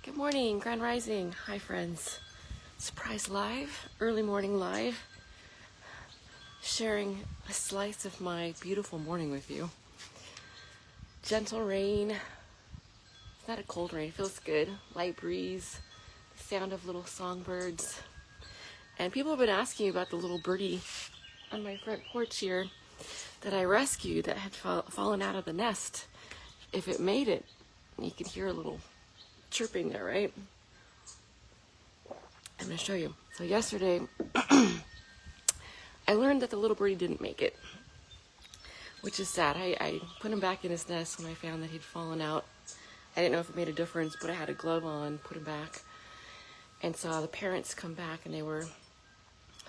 Good morning, Grand Rising. Hi, friends. Surprise live, early morning live, sharing a slice of my beautiful morning with you. Gentle rain. It's not a cold rain, it feels good. Light breeze, the sound of little songbirds. And people have been asking about the little birdie on my front porch here that I rescued that had fallen out of the nest. If it made it, you can hear a little chirping there, right? I'm going to show you. So yesterday, I learned that the little birdie didn't make it, which is sad. I put him back in his nest when I found that he'd fallen out. I didn't know if it made a difference, but I had a glove on, put him back, and saw the parents come back, and they were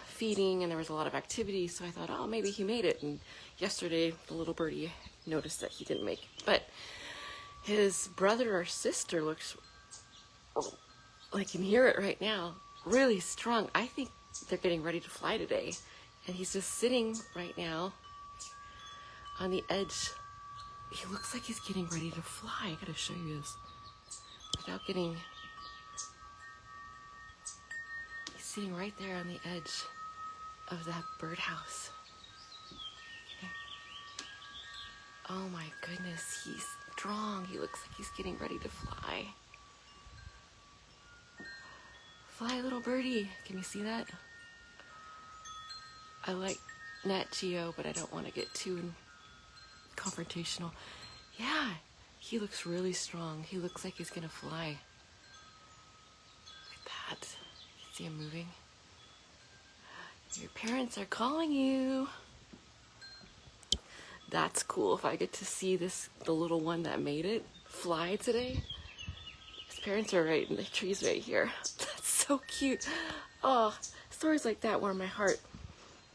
feeding, and there was a lot of activity, so I thought, oh, maybe he made it. And yesterday, the little birdie noticed that he didn't make it. But his brother or sister looks, I can hear it right now, really strong. I think they're getting ready to fly today. And he's just sitting right now on the edge. He looks like he's getting ready to fly. I gotta show you this without getting... He's sitting right there on the edge of that birdhouse. Okay. Oh my goodness, he's strong. He looks like he's getting ready to fly. Fly, little birdie. Can you see that? I like Nat Geo, but I don't want to get too confrontational. Yeah, he looks really strong. He looks like he's gonna fly. Look at that. You see him moving? Your parents are calling you. That's cool. If I get to see the little one that made it, fly today. His parents are right in the trees right here. That's so cute. Oh, stories like that warm my heart.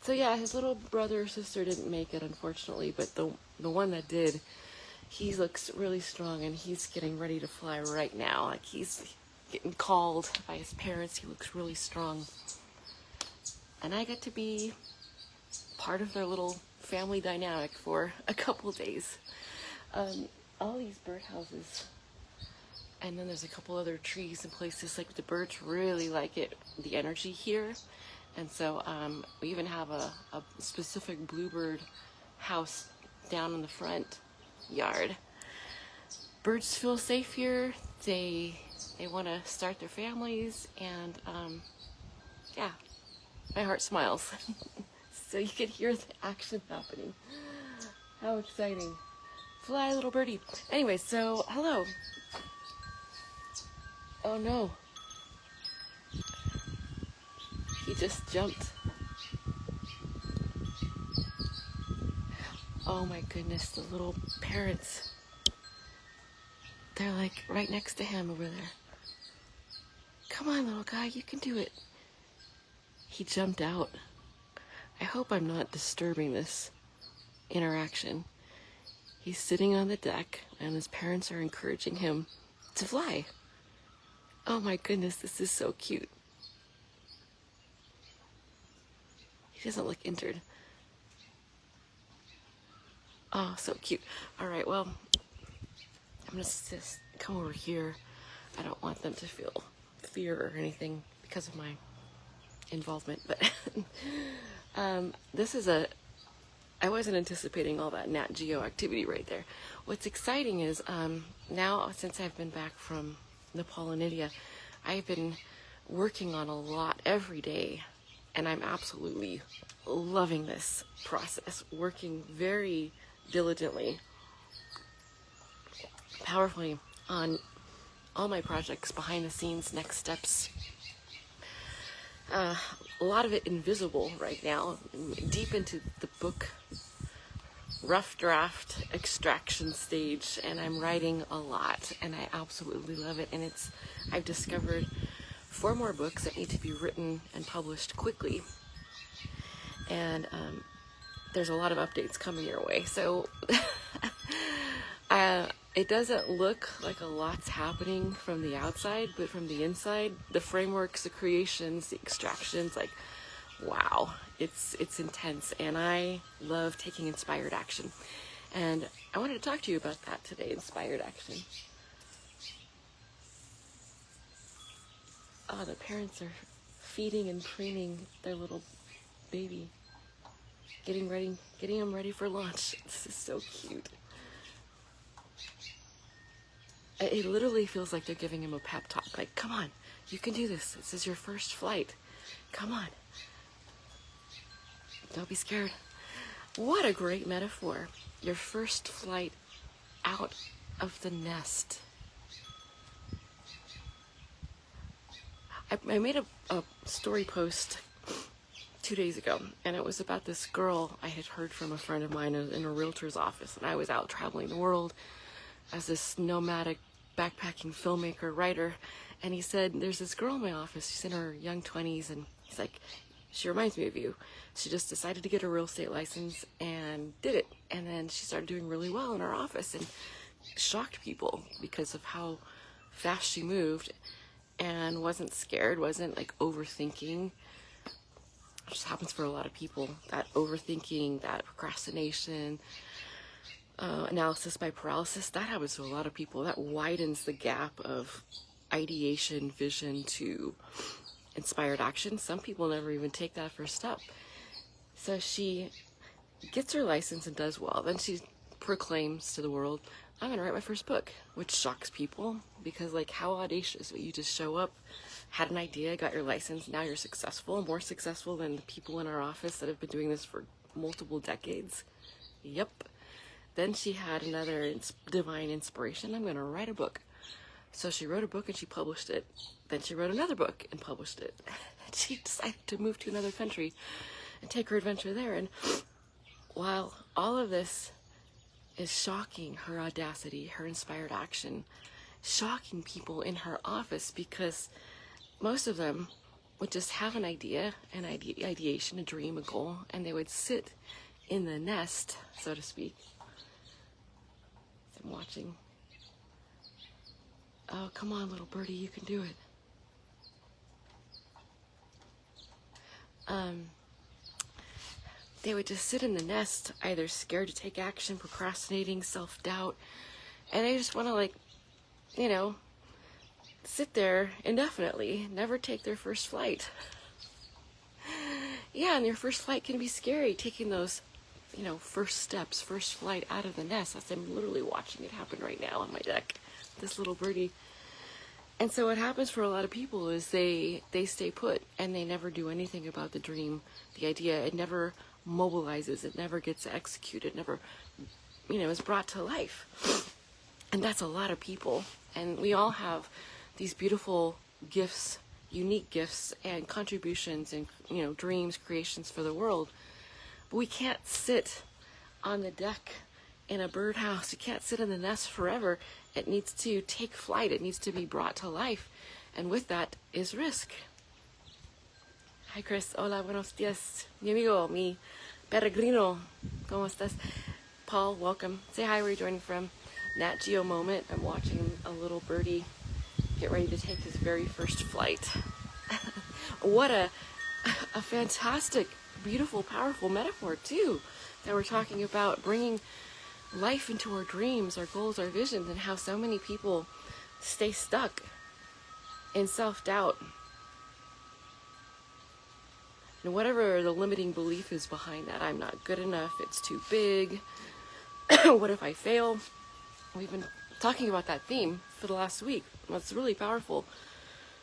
So yeah, his little brother or sister didn't make it, unfortunately, but the one that did, he looks really strong, and he's getting ready to fly right now. Like, he's getting called by his parents. He looks really strong. And I get to be part of their little family dynamic for a couple days. All these birdhouses, and then there's a couple other trees and places, like the birds really like it, the energy here. And so we even have a specific bluebird house down in the front yard. Birds feel safe here. They want to start their families, and yeah, my heart smiles. So you can hear the action happening. How exciting. Fly, little birdie. Anyway, so hello. Oh no. He just jumped. Oh my goodness, the little parents. They're like right next to him over there. Come on, little guy, you can do it. He jumped out. I hope I'm not disturbing this interaction. He's sitting on the deck, and his parents are encouraging him to fly. Oh my goodness, this is so cute. He doesn't look injured. Oh, so cute. All right, well, I'm gonna just come over here. I don't want them to feel fear or anything because of my involvement, but this is I wasn't anticipating all that Nat Geo activity right there. What's exciting is now, since I've been back from Nepal and India, I've been working on a lot every day, and I'm absolutely loving this process, working very diligently, powerfully on all my projects, behind the scenes, next steps. A lot of it invisible right now, deep into the book rough draft extraction stage, and I'm writing a lot, and I absolutely love it. And I've discovered 4 more books that need to be written and published quickly, and there's a lot of updates coming your way. So it doesn't look like a lot's happening from the outside, but from the inside, the frameworks, the creations, the extractions, like, wow, it's intense, and I love taking inspired action. And I wanted to talk to you about that today, inspired action. the parents are feeding and preening their little baby, getting him ready for lunch. This is so cute. It literally feels like they're giving him a pep talk. Like, come on, you can do this. This is your first flight. Come on. Don't be scared. What a great metaphor. Your first flight out of the nest. I made a story post 2 days ago, and it was about this girl I had heard from a friend of mine in a realtor's office, and I was out traveling the world as this nomadic backpacking filmmaker, writer, and he said, there's this girl in my office, she's in her young 20s, and he's like, she reminds me of you. She just decided to get a real estate license and did it, and then she started doing really well in her office and shocked people because of how fast she moved, and wasn't scared, wasn't like overthinking. It just happens for a lot of people, that overthinking, that procrastination, analysis by paralysis, that happens to a lot of people. That widens the gap of ideation, vision to inspired action. Some people never even take that first step. So she gets her license and does well. Then she proclaims to the world, I'm gonna write my first book, which shocks people because, like, how audacious. You just show up, had an idea, got your license, now you're successful, more successful than the people in our office that have been doing this for multiple decades. Yep. Then she had another divine inspiration. I'm gonna write a book. So she wrote a book and she published it. Then she wrote another book and published it. And she decided to move to another country and take her adventure there. And while all of this is shocking, her audacity, her inspired action, shocking people in her office, because most of them would just have an idea, an ideation, a dream, a goal, and they would sit in the nest, so to speak. I'm watching. Oh, come on, little birdie, you can do it. They would just sit in the nest, either scared to take action, procrastinating, self-doubt, and they just want to, like, you know, sit there indefinitely, never take their first flight. Yeah, and your first flight can be scary, taking those, you know, first steps, first flight out of the nest. I'm literally watching it happen right now on my deck, this little birdie. And so what happens for a lot of people is they stay put and they never do anything about the dream, the idea. It never mobilizes, it never gets executed, never, you know, is brought to life. And that's a lot of people. And we all have these beautiful gifts, unique gifts and contributions and, you know, dreams, creations for the world. But we can't sit on the deck in a birdhouse. You can't sit in the nest forever. It needs to take flight. It needs to be brought to life. And with that is risk. Hi, Chris. Hola, buenos días. Mi amigo, mi peregrino. ¿Cómo estás? Paul, welcome. Say hi, where you're joining from. Nat Geo moment. I'm watching a little birdie get ready to take his very first flight. What a fantastic, beautiful, powerful metaphor, too, that we're talking about bringing life into our dreams, our goals, our visions, and how so many people stay stuck in self-doubt. And whatever the limiting belief is behind that, I'm not good enough, it's too big, what if I fail? We've been talking about that theme for the last week. It's really powerful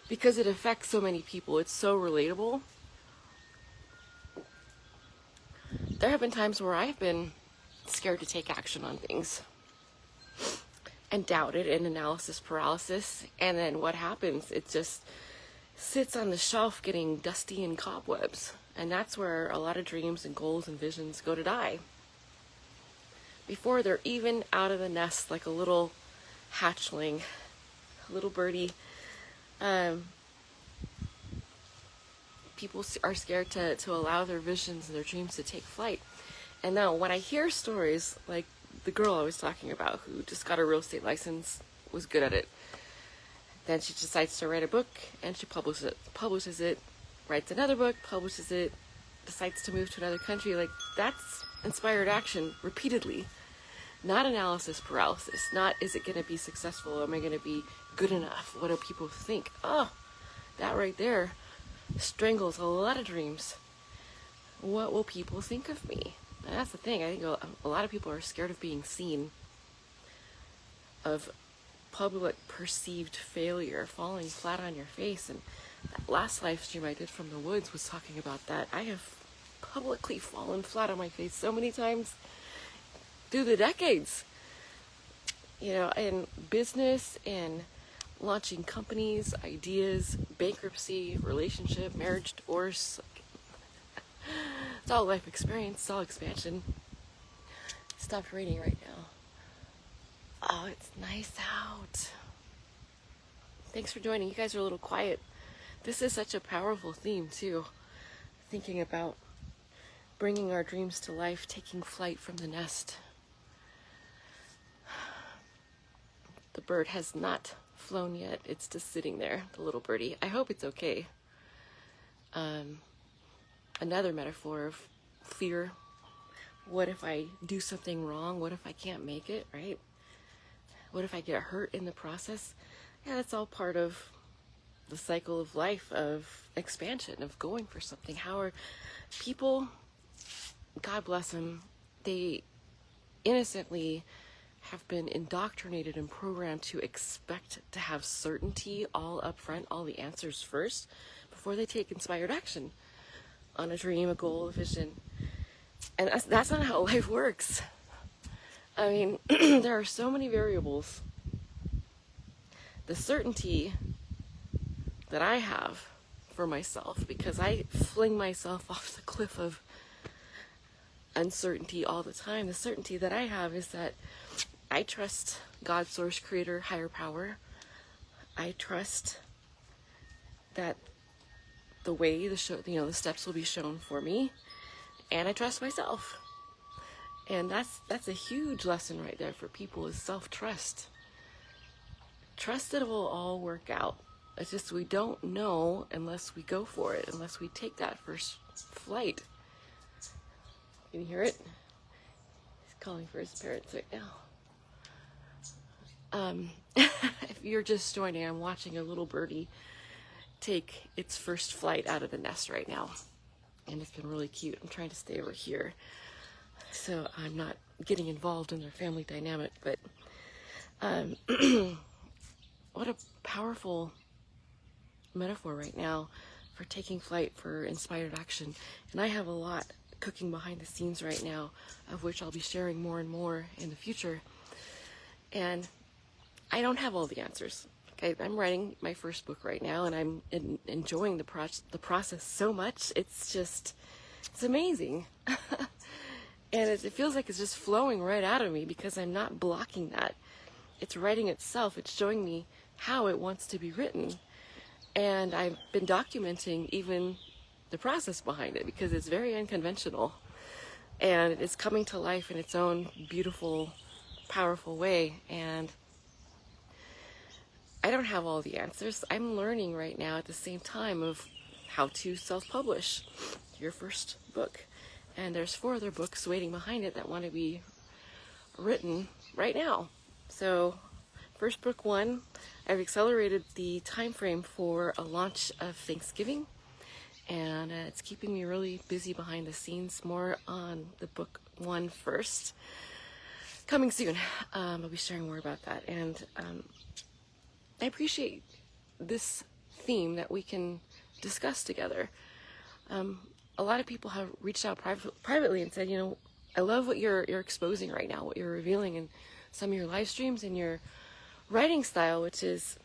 because it affects so many people. It's so relatable. There have been times where I've been scared to take action on things and doubted and analysis paralysis. And then what happens? It just sits on the shelf getting dusty and cobwebs. And that's where a lot of dreams and goals and visions go to die. Before they're even out of the nest, like a little hatchling, a little birdie. People are scared to allow their visions and their dreams to take flight. And now when I hear stories like the girl I was talking about who just got a real estate license, was good at it, then she decides to write a book and she publishes it, writes another book, publishes it, decides to move to another country. Like, that's inspired action repeatedly. Not analysis paralysis. Not, is it going to be successful? Am I going to be good enough? What do people think? Oh, that right there strangles a lot of dreams. What will people think of me? And that's the thing. I think a lot of people are scared of being seen, of public perceived failure, falling flat on your face. And that last live stream I did from the woods was talking about that. I have publicly fallen flat on my face so many times through the decades, you know, in business and launching companies, ideas, bankruptcy, relationship, marriage, divorce. It's all life experience, it's all expansion. It stopped raining right now. Oh, it's nice out. Thanks for joining. You guys are a little quiet. This is such a powerful theme too. Thinking about bringing our dreams to life, taking flight from the nest. The bird has not flown yet. It's just sitting there, the little birdie. I hope it's okay. Another metaphor of fear. What if I do something wrong? What if I can't make it, right? What if I get hurt in the process? Yeah, that's all part of the cycle of life, of expansion, of going for something. How are people, God bless them, they innocently have been indoctrinated and programmed to expect to have certainty all up front, all the answers first, before they take inspired action on a dream, a goal, a vision. And that's not how life works. I mean, there are so many variables. The certainty that I have for myself, because I fling myself off the cliff of uncertainty all the time, the certainty that I have is that I trust God, source, creator, higher power. I trust that the way, the steps will be shown for me, and I trust myself. And that's a huge lesson right there for people, is self-trust. Trust that it will all work out. It's just we don't know unless we go for it, unless we take that first flight. Can you hear it? He's calling for his parents right now. If you're just joining, I'm watching a little birdie take its first flight out of the nest right now. And it's been really cute. I'm trying to stay over here, so I'm not getting involved in their family dynamic, but what a powerful metaphor right now for taking flight, for inspired action. And I have a lot cooking behind the scenes right now, of which I'll be sharing more and more in the future. And I don't have all the answers. Okay, I'm writing my first book right now, and I'm enjoying the process so much. It's amazing. And it feels like it's just flowing right out of me because I'm not blocking that. It's writing itself. It's showing me how it wants to be written. And I've been documenting even the process behind it because it's very unconventional. And it's coming to life in its own beautiful, powerful way. And I don't have all the answers. I'm learning right now at the same time of how to self-publish your first book. And there's 4 other books waiting behind it that want to be written right now. So first book 1, I've accelerated the time frame for a launch of Thanksgiving. And it's keeping me really busy behind the scenes. More on the book 1 first. Coming soon. I'll be sharing more about that. And I appreciate this theme that we can discuss together. A lot of people have reached out privately and said, I love what you're exposing right now, what you're revealing in some of your live streams and your writing style, which is,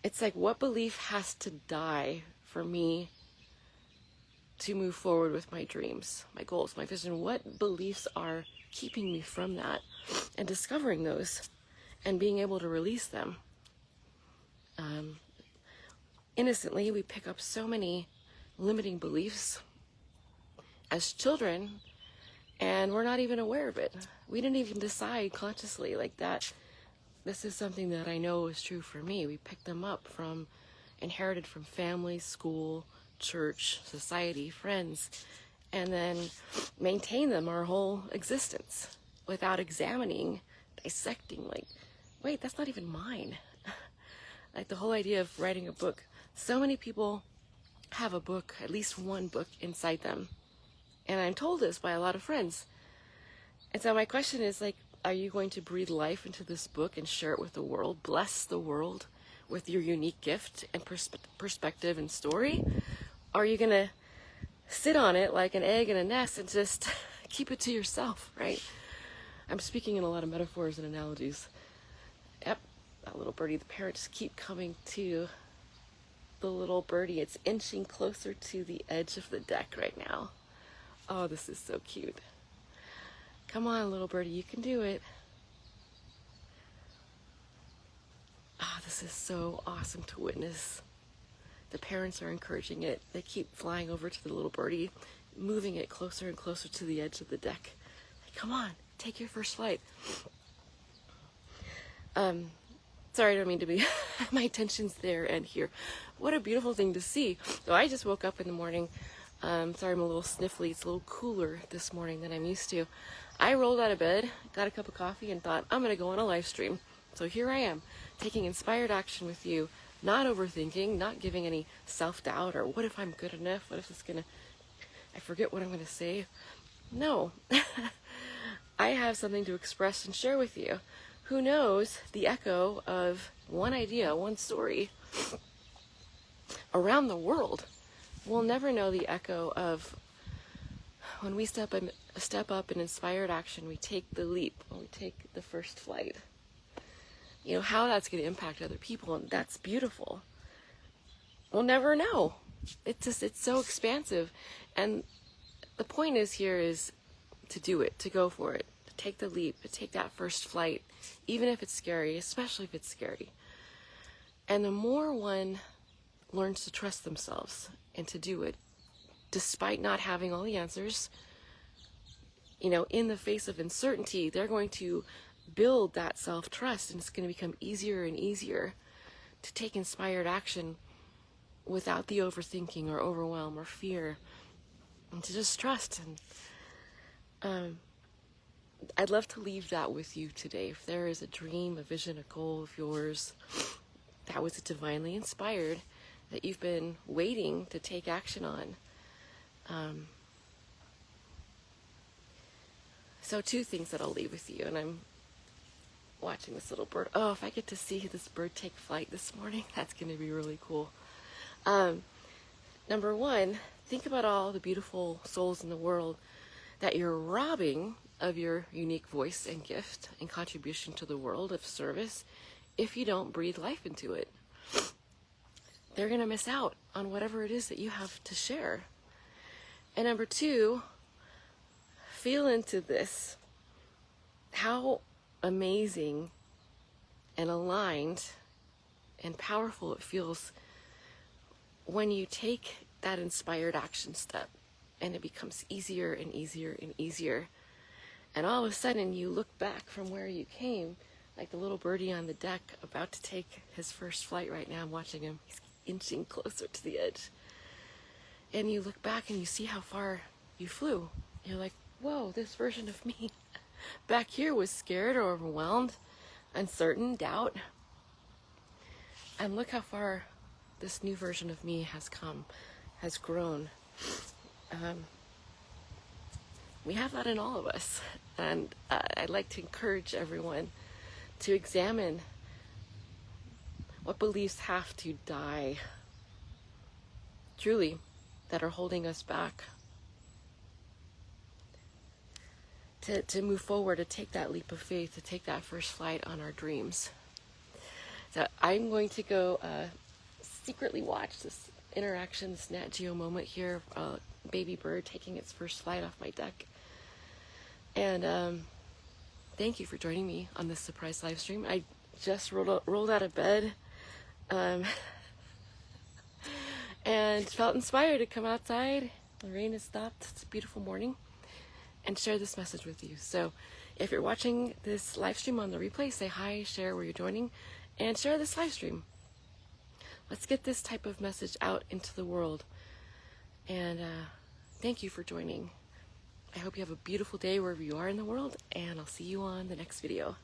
it's like, what belief has to die for me to move forward with my dreams, my goals, my vision? What beliefs are keeping me from that? And discovering those and being able to release them. Innocently, we pick up so many limiting beliefs as children, and we're not even aware of it. We didn't even decide consciously like that. This is something that I know is true for me. We pick them up inherited from family, school, church, society, friends, and then maintain them our whole existence without examining, dissecting, like, wait, that's not even mine. Like the whole idea of writing a book. So many people have a book, at least one book inside them. And I'm told this by a lot of friends. And so my question is like, are you going to breathe life into this book and share it with the world? Bless the world with your unique gift and perspective and story? Or are you going to sit on it like an egg in a nest and just keep it to yourself, right? I'm speaking in a lot of metaphors and analogies. Yep, that little birdie, the parents keep coming to the little birdie. It's inching closer to the edge of the deck right now. Oh, this is so cute. Come on, little birdie, you can do it. Ah, this is so awesome to witness. The parents are encouraging it. They keep flying over to the little birdie, moving it closer and closer to the edge of the deck. Come on, take your first flight. Sorry, I don't mean to be, my attention's there and here. What a beautiful thing to see. So I just woke up in the morning. Sorry, I'm a little sniffly. It's a little cooler this morning than I'm used to. I rolled out of bed, got a cup of coffee, and thought, I'm going to go on a live stream. So here I am, taking inspired action with you, not overthinking, not giving any self-doubt, or what if I'm good enough? What if it's going to, I forget what I'm going to say. No, I have something to express and share with you. Who knows the echo of one idea, one story around the world. We'll never know the echo of when we step up in inspired action, we take the leap, we take the first flight. You know, how that's going to impact other people, and that's beautiful. We'll never know. It's so expansive. And the point here is to do it, to go for it, to take the leap, to take that first flight, even if it's scary, especially if it's scary. And the more one learns to trust themselves and to do it, despite not having all the answers, you know, in the face of uncertainty, they're going to build that self-trust, and it's going to become easier and easier to take inspired action without the overthinking or overwhelm or fear, and to just trust. And I'd love to leave that with you today. If there is a dream, a vision, a goal of yours that was divinely inspired, that you've been waiting to take action on. So 2 things that I'll leave with you, and I'm watching this little bird. Oh, if I get to see this bird take flight this morning, that's going to be really cool. Number 1, think about all the beautiful souls in the world that you're robbing of your unique voice and gift and contribution to the world of service if you don't breathe life into it. They're going to miss out on whatever it is that you have to share. And number 2, feel into this, how amazing and aligned and powerful it feels when you take that inspired action step and it becomes easier and easier and easier. And all of a sudden you look back from where you came, like the little birdie on the deck about to take his first flight right now. I'm watching him. He's inching closer to the edge. And you look back and you see how far you flew. You're like, whoa, this version of me back here was scared or overwhelmed, uncertain, doubt. And look how far this new version of me has come, has grown. We have that in all of us. And I'd like to encourage everyone to examine what beliefs have to die, truly, that are holding us back. To move forward, to take that leap of faith, to take that first flight on our dreams. So I'm going to go secretly watch this interaction, this Nat Geo moment here, baby bird taking its first flight off my deck. And thank you for joining me on this surprise live stream. I just rolled out of bed and felt inspired to come outside. The rain has stopped. It's a beautiful morning. And share this message with you. So if you're watching this live stream on the replay, say hi, share where you're joining, and share this live stream. Let's get this type of message out into the world. And thank you for joining. I hope you have a beautiful day wherever you are in the world, and I'll see you on the next video.